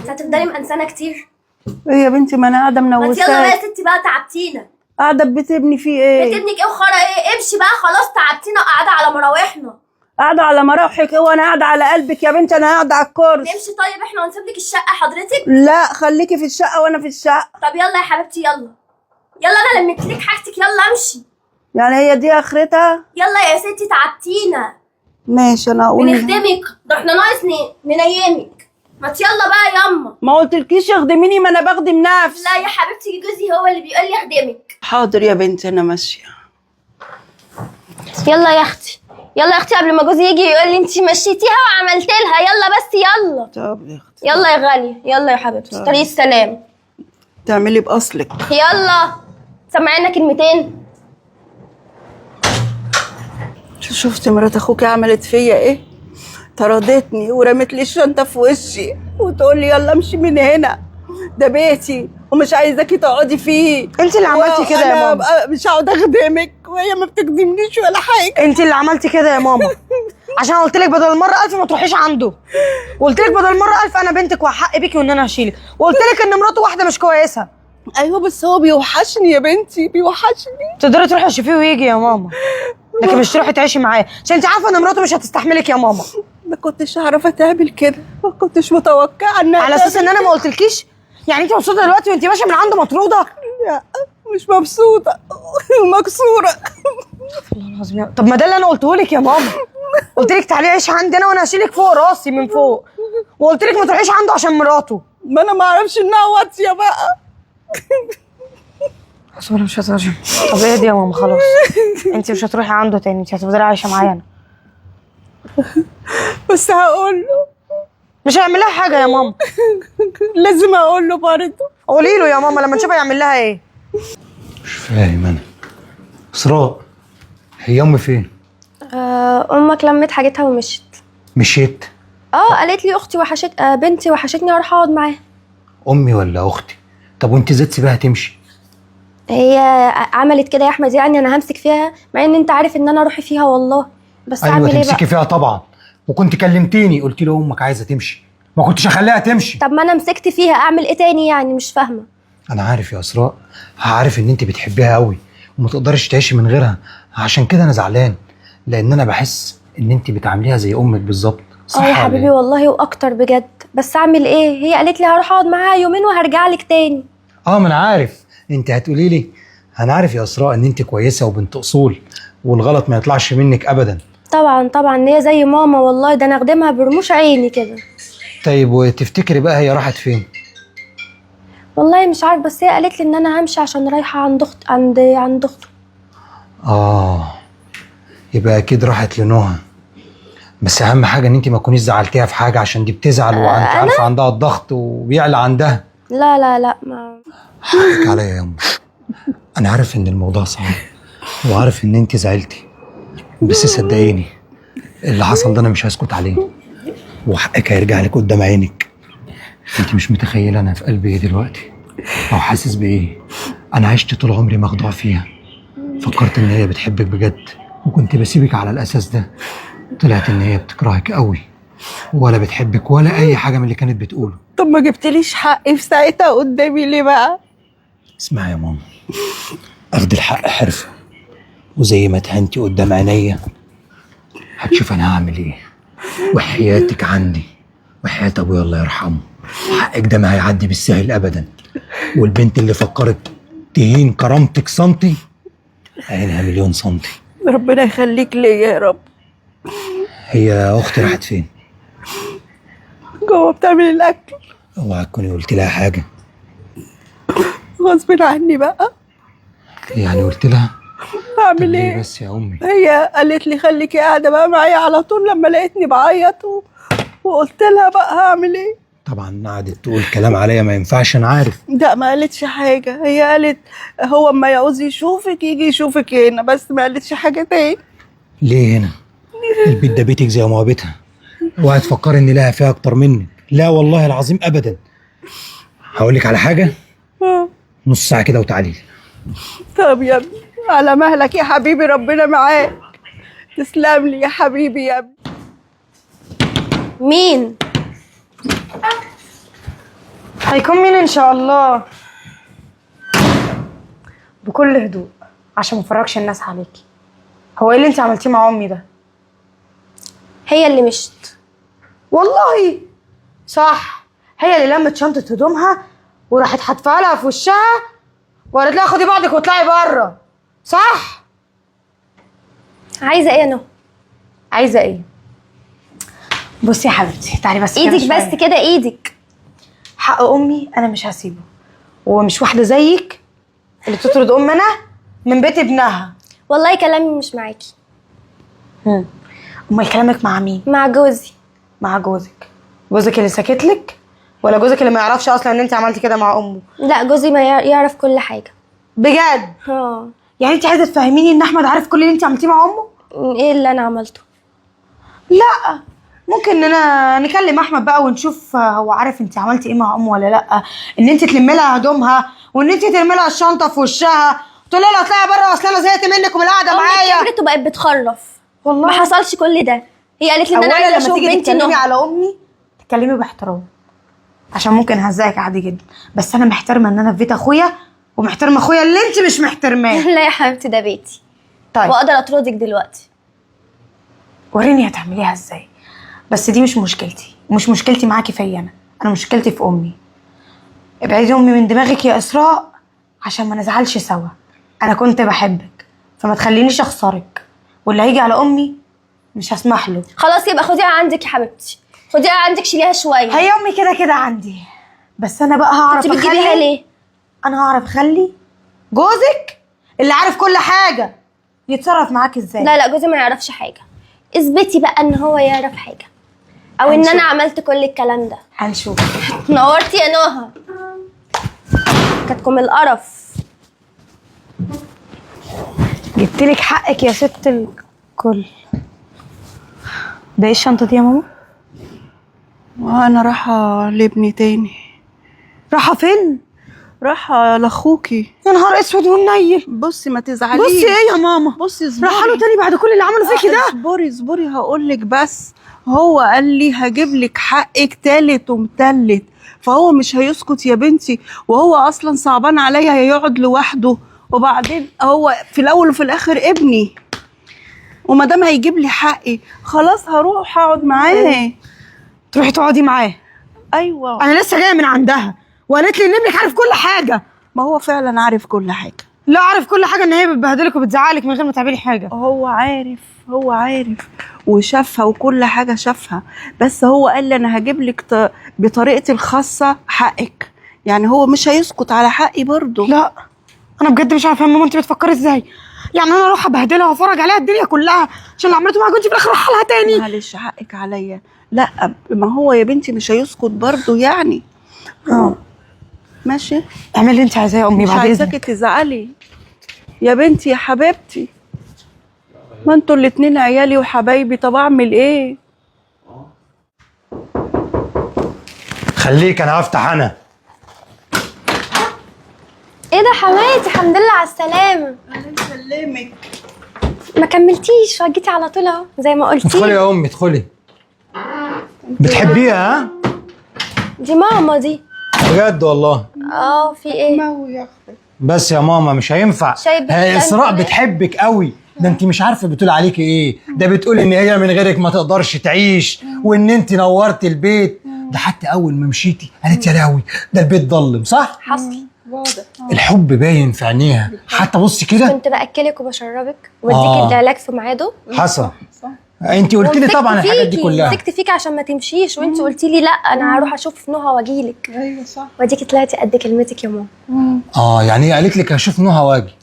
هتفضلي مقنسانه كتير؟ ايه يا بنتي ما انا قاعده منوساك. ما يلا بقى يا ستي بقى، تعبتينا. قاعده بتبني فيه ايه؟ بتبنك ايه وخرا ايه؟ امشي بقى خلاص، تعبتينا وقاعده على مراوحنا. قاعده على مراوحك وانا قاعده على قلبك يا بنتي، انا قاعده على الكرسي. نمشي طيب احنا ونسيب لك الشقه حضرتك؟ لا خليكي في الشقه وانا في الشقه. طب يلا يا حبيبتي يلا. يلا انا لميت لك حاجتك، يلا امشي. يعني هي دي اخرتها؟ يلا يا ستي تعبتينا. ماشي انا اقول. بنخدمك، ده احنا ناقص ننيمك. ما يلا بقى ياما. ما قلتلكيش اخدميني، ما انا بخدم نفسي. لا يا حبيبتي، جوزي هو اللي بيقول لي اخدمك. حاضر يا بنتي انا ماشيه. يلا يا اختي، يلا يا اختي قبل ما جوزي يجي يقول لي انت مشيتيها وعملت لها. يلا بس يلا. طب يا اختي. يلا يا غاليه، يلا يا حبيبتي، طريق السلام. تعملي باصلك. يلا سمعينا كلمتين. شفت مرات اخوكي عملت فيا ايه؟ طردتني ورمت لي الشنطه في وشي وتقول لي يلا امشي من هنا، ده بيتي ومش عايزاكي تقعدي فيه. انت اللي عملتي كده يا ماما. مش هقعد اخدمك وهي ما بتخدمنيش ولا حاجه. انت اللي عملتي كده يا ماما، عشان قلت لك بدل المره 1000 ما تروحيش عنده. قلت لك بدل المره 1000 انا بنتك وحق بيكي وان انا هشيلك، وقلت لك ان مراته واحده مش كويسه. ايوه بس هو بيوحشني يا بنتي، بيوحشني. تقدري تروحي تشوفيه ويجي يا ماما، لكن مش تروحي تعيشي معاه عشان انت عارفه ان مراته مش هتستحملك يا ماما. ما كنتش عارفه تعمل كده، ما كنتش متوقعه انها على اساس ان انا ما قلتلكيش. يعني انت مبسوطه دلوقتي وانت ماشيه من عنده مطروده؟ لا مش مبسوطه ومكسوره. والله العظيم. طب ما ده اللي انا قلته لك يا ماما، قلت لك تعالي عيشي عندي انا وانا هشيلك فوق راسي من فوق، وقلت لك ما تروحيش عنده عشان مراته. ما انا ما اعرفش انها واطيه بقى. اصل مش هترجم. طب اهدي يا ماما خلاص، انت مش هتروحي عنده تاني، انت هتفضلي عايشه معايا انا. بس هقول له. مش هيعمل لها حاجه يا ماما. لازم اقول له برضه. قولي له يا ماما لما نشوفها يعمل لها ايه. مش فاهم انا. اسراء، هي امي فين؟ امك لمت حاجتها ومشت. مشيت؟ قالت لي اختي بنتي وحشتني اروح اقعد معاها. امي ولا اختي؟ طب وانت ازاي تسيبها تمشي؟ هي عملت كده يا احمد، يعني انا همسك فيها مع ان انت عارف ان انا روحي فيها والله، بس ايوه اعمل ايه بقى؟ تمسكي فيها طبعا، وكنت كلمتيني قلت له امك عايزه تمشي، ما كنتش اخليها تمشي. طب ما انا مسكت فيها، اعمل ايه تاني يعني؟ مش فاهمه. انا عارف يا اسراء، عارف ان انت بتحبيها قوي وما تقدرش تعيشي من غيرها، عشان كده انا زعلان، لان انا بحس ان انت بتعامليها زي امك بالظبط. صح يا حبيبي إيه؟ والله واكتر بجد، بس اعمل ايه؟ هي قالت لي هروح اقعد معاها يومين وهرجع لك تاني. ما انا عارف انت هتقولي لي، انا عارف يا اسراء ان انت كويسه وبنت اصول والغلط ما يطلعش منك ابدا. طبعا طبعا، هي زي ماما والله، ده انا اخدمها برموش عيني كده. طيب وتفتكري بقى هي راحت فين؟ والله مش عارف، بس هي قالت لي ان انا همشي عشان رايحه عند اخته. يبقى اكيد راحت لنوها، بس اهم حاجه ان انت ما تكونيش زعلتيها في حاجه، عشان دي بتزعل وانت عارفه عندها الضغط وبيعلى عندها. لا ما حقك عليا يا امي، انا عارف ان الموضوع صعب وعارف ان انت زعلتي، بس صدقيني اللي حصل ده انا مش هسكت عليه، وحقك هيرجع لك قدام عينك. انت مش متخيله انا في قلبي ايه دلوقتي او حاسس بايه. انا عشت طول عمري مخدوع فيها، فكرت ان هي بتحبك بجد وكنت بسيبك على الاساس ده، طلعت ان هي بتكرهك قوي ولا بتحبك ولا اي حاجه من اللي كانت بتقوله. طب ما جبتليش حقي في ساعتها قدامي ليه بقى؟ اسمعي يا ماما، اخد الحق حرفه، وزي ما اتهنتي قدام عينيا هتشوف انا هعمل ايه، وحياتك عندي وحياة ابويا الله يرحمه، حقك ده ما هيعدي بالسهل ابدا، والبنت اللي فكرت تهين كرامتك سنتي عينها مليون سنتي. ربنا يخليك ليا يا رب. هي اختي راحت فين؟ جوه بتعمل الاكل. اوعى تكوني قلت لها حاجه. غصب عني بقى. يعني قلت لها؟ هعمل ايه بس يا امي؟ هي قالت لي خليكي قاعده بقى معايا على طول لما لقيتني بعيط وقلت لها بقى هعمل ايه. طبعا قعدت تقول كلام عليا ما ينفعش، انا عارف. لا ما قالتش حاجه، هي قالت هو اما يعوز يشوفك يجي يشوفك هنا، بس ما قالتش حاجه تاني. ليه هنا؟ البيت ده بيتك زي ما هو بيتها، اوعي تفكري ان لها فيها اكتر منك، لا والله العظيم ابدا. هقول لك على حاجه، نص ساعه كده وتعالي لي. طب يا ابني على مهلك يا حبيبي، ربنا معاك. تسلم لي يا حبيبي يا ابني. مين؟ هيكون مين ان شاء الله؟ بكل هدوء عشان ما افرجش الناس عليكي. هو ايه اللي انت عملتيه مع امي ده؟ هي اللي مشت. والله صح، هي اللي لمت شنطه هدومها وراحت حاتفه لها في وشها وقالت لها خدي بعضك واطلعي بره، صح؟ عايزه ايه يا نهى؟ عايزه ايه؟ بصي يا حبيبتي تعالي بس كده ايدك شوية. بس كده، ايدك. حق امي انا مش هسيبه، ومش واحده زيك اللي تطرد امنا من بيت ابنها. والله كلامي مش معاكي. امال كلامك مع مين؟ مع جوزي. مع جوزك. جوزك اللي ساكت لك ولا جوزك اللي ما يعرفش اصلا ان انت عملتي كده مع امه؟ لا، جوزي ما يعرف كل حاجه. بجد؟ يعني انت عايزه تفهميني ان احمد عارف كل اللي انت عملتيه مع امه؟ ايه اللي انا عملته؟ لا، ممكن اننا نكلم احمد بقى ونشوف هو عارف انت عملتي ايه مع امه ولا لا. ان انت تلمي لها هدومها وان انت ترمي لها الشنطه في وشها تقول لها اطلعي بره اصل انا زهقت منك ومن القعده معايا. امي كبرت وبقت بتخرف. والله ما حصلش كل ده. هي قالت لي ان انا اولا عايزه لما اشوف تيجي بنتي تتكلمي نهى. على امي تتكلمي باحترام، عشان ممكن هزقك عادي جدا، بس انا محترمه ان انا في بيت اخويا ومحترمه اخويا اللي انت مش محترماه. لا يا حبيبتي، ده بيتي. طيب واقدر اطردك دلوقتي. وريني هتعمليها ازاي. بس دي مش مشكلتي، ومش مشكلتي معاكي فيا انا مشكلتي في امي. ابعدي امي من دماغك يا اسراء عشان ما نزعلش سوا. انا كنت بحبك فما تخلينيش اخسرك، واللي هيجي على امي مش هسمح له. خلاص يبقى خديها عندك يا حبيبتي، خديها عندك، شيليها شويه. هي امي كده كده عندي، بس انا بقى هعرف انت بتجيبيها ليه؟ انا هعرف اخلي جوزك اللي عارف كل حاجه يتصرف معاك ازاي. لا جوزي ما يعرفش حاجه. اثبتي بقى ان هو يعرف حاجه، او ان هنشوف. انا عملت كل الكلام ده. هنشوف. نورتي يا نهى، كاتكم القرف. جبتلك حقك يا ست الكل. ده ايه الشنطه دي يا ماما؟ وانا رايحه لابني تاني. رايحه فين؟ رايحه لاخوكي. يا نهار اسود والنيل. بصي ما تزعليش. بصي ايه يا ماما؟ بصي اصبري. رايحه له تاني بعد كل اللي عمله فيكي ده؟ اصبري هقول لك. بس هو قال لي هجيب لك حقك تالت ومتلت، فهو مش هيسكت يا بنتي، وهو اصلا صعبان عليا هيقعد لوحده، وبعدين هو في الاول وفي الاخر ابني، وما دام هيجيب لي حقي خلاص هروح اقعد معاه. تروحي تقعدي معاه؟ ايوه. انا لسه جايه من عندها وقالت لي ان ابنك عارف كل حاجه. ما هو فعلا عارف كل حاجه. لا، عارف كل حاجه ان هي بتبهدلك وبتزعلك من غير ما تعملي حاجه. هو عارف وشافها وكل حاجه شافها، بس هو قال لي انا هجيب لك بطريقتي الخاصه حقك، يعني هو مش هيسكت على حقي برضه. لا انا بجد مش عارفه يا ماما انت بتفكري ازاي. يعني انا اروح ابهدلها وافرج عليها الدنيا كلها عشان اللي عملته معاك وانت في الاخر رايحه لها تاني؟ معلش حقك عليا. لا ما هو يا بنتي مش هيسكت برضه يعني. ماشي، اعملي اللي انت عايزاه يا امي مش بعد عايزاكي اذنك. تزعلي يا بنتي يا حبيبتي، ما انتوا الاتنين عيالي وحبايبي، طب اعمل ايه؟ خليك انا هفتح انا. ايه ده حماتي؟ الحمد لله على السلامه. الله يسلمك. ما كملتيش وجيتي على طول اهو زي ما قلتي. ادخلي يا امي ادخلي. بتحبيها ها؟ دي ماما دي. بجد والله؟ في ايه؟ يا اختي بس يا ماما مش هينفع. شايف هي اسراء كمان؟ بتحبك قوي. ده انت مش عارفه بتقول عليكي ايه. ده بتقول ان هي من غيرك ما تقدرش تعيش، وان انت نورتي البيت. ده حتى اول ما مشيتي قالت يا لهوي ده البيت ضلم، صح؟ حصل. الحب باين في عينيها. حتى بصي كده. كنت باكلك وبشربك واديكي العلاج في ميعاده. حصل. انت قلت لي طبعا الحاجات دي كلها. مسكت فيكي عشان ما تمشيش، وانت قلتي لي لا انا هروح اشوف نهى واجيلك. ايوه صح. واديكي طلعتي قد كلمتك يا ماما. يعني هي قالت لك هشوف نهى واجي.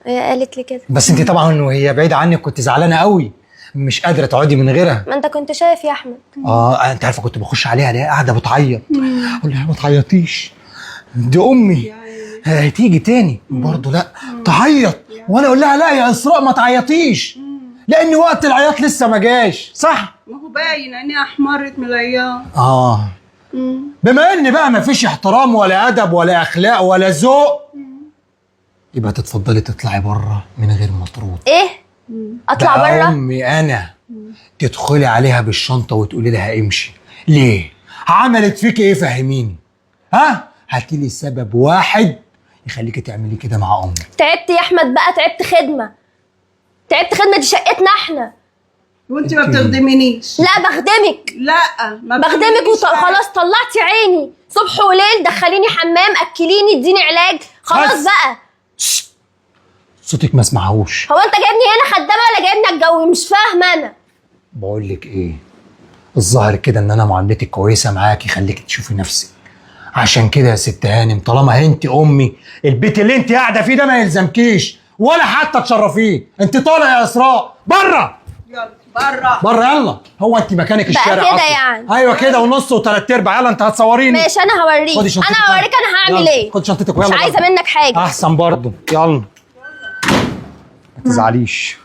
هي قالت لي كده. بس انت طبعا وهي بعيده عنك كنت زعلانه قوي، مش قادره تقعدي من غيرها. ما انت كنت شايف يا احمد. انت عارفه كنت بخش عليها الاقيها قاعده بتعيط، اقول لها ما تعيطيش دي امي هتيجي تاني برضه. لا تعيط، وانا اقول لها لا يا اسراء ما تعيطيش، لان وقت العياط لسه ما جاش، صح؟ ما هو باين عينيها احمرت من العياط. بما ان بقى ما فيش احترام ولا ادب ولا اخلاق ولا ذوق، يبقى تتفضلي تطلعي بره من غير مطرود. ايه؟ اطلع بقى بره؟ امي انا تدخلي عليها بالشنطه وتقولي لها امشي. ليه؟ عملت فيك ايه؟ فهميني. ها؟ هاتي لي سبب واحد يخليكي تعملي كده مع امي. تعبت يا احمد بقى، تعبت خدمه، تعبت خدمه، دي شقتنا احنا. وانت ما بتخدمينيش. لا بخدمك، لا ما بخدمك بتخدمينيش. خلاص طلعتي عيني صبح وليل، دخليني حمام، اكليني، اديني علاج، خلاص بس. بقى. صوتك ما اسمعهوش. هو انت جايبني هنا خدامه ولا جايبني اتجوز؟ مش فاهمه انا. بقول لك ايه، الظاهر كده ان انا معاملتي كويسه معاكي، خليكي تشوفي نفسك. عشان كده يا ست هانم، طالما انت امي، البيت اللي انت قاعده فيه ده ما يلزمكيش ولا حتى تشرفيه. انت طالع يا اسراء بره. يلا بره بره يلا. هو انت مكانك بقى الشارع كده أصلاً. يعني. ايوه كده ونص وثلاث ارباع. يلا انت هتصوريني. ماشي انا هوريك، خدي شنطتك. انا هوريك انا هعمل يلا، ايه. خدي شنطتك ويلا. مش عايزه منك حاجه. احسن برضه. يلا ما تزعليش.